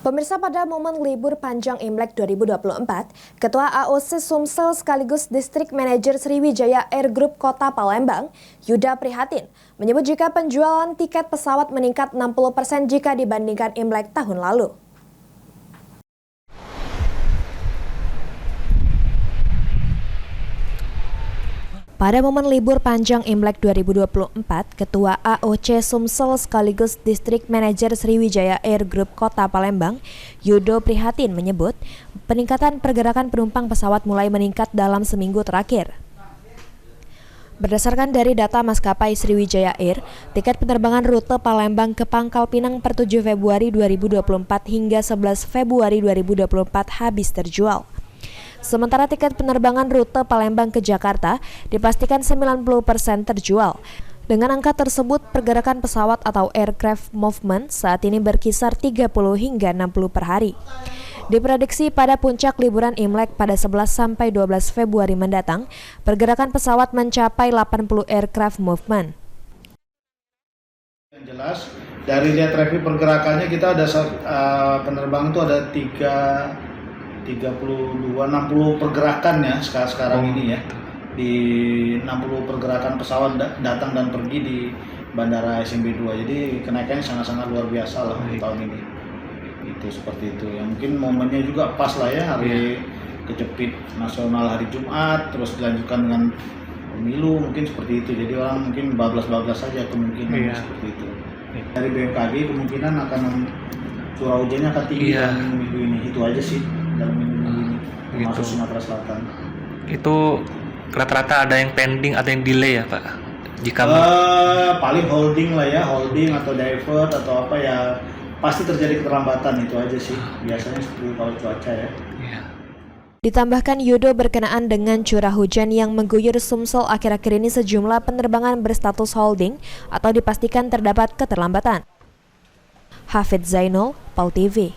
Pemirsa, pada momen libur panjang Imlek 2024, Ketua AOC Sumsel sekaligus Distrik Manajer Sriwijaya Air Group Kota Palembang, Yuda Prihatin, menyebut jika penjualan tiket pesawat meningkat 60% jika dibandingkan Imlek tahun lalu. Pada momen libur panjang Imlek 2024, Ketua AOC Sumsel sekaligus Distrik Manajer Sriwijaya Air Group Kota Palembang, Yuda Prihatin menyebut peningkatan pergerakan penumpang pesawat mulai meningkat dalam seminggu terakhir. Berdasarkan dari data maskapai Sriwijaya Air, tiket penerbangan rute Palembang ke Pangkal Pinang per 7 Februari 2024 hingga 11 Februari 2024 habis terjual. Sementara tiket penerbangan rute Palembang ke Jakarta dipastikan 90% terjual. Dengan angka tersebut, pergerakan pesawat atau aircraft movement saat ini berkisar 30 hingga 60 per hari. Diprediksi pada puncak liburan Imlek pada 11 sampai 12 Februari mendatang, pergerakan pesawat mencapai 80 aircraft movement. Yang jelas, dari lihat traffic pergerakannya kita ada penerbangan itu ada 60 pergerakan ya sekarang ini ya, di 60 pergerakan pesawat datang dan pergi di Bandara SMB 2. Jadi kenaikannya sangat-sangat luar biasa lah di tahun ini. Itu seperti itu. Ya mungkin momennya juga pas lah ya, hari kejepit nasional hari Jumat, terus dilanjutkan dengan pemilu, mungkin seperti itu. Jadi orang mungkin bablas-bablas saja kemungkinan seperti itu. Dari BMKG kemungkinan akan curah hujannya akan tinggi dalam minggu ini. Itu aja sih dalam minggu ini, termasuk Sumatera Selatan. Itu rata-rata ada yang pending atau yang delay ya Pak? Jika paling holding lah ya, holding atau divert atau apa ya, pasti terjadi keterlambatan, itu aja sih biasanya seperti kalau cuaca ya. Ditambahkan Yudo berkenaan dengan curah hujan yang mengguyur Sumsel akhir-akhir ini, sejumlah penerbangan berstatus holding atau dipastikan terdapat keterlambatan. Hafidz Zainul, PAL TV.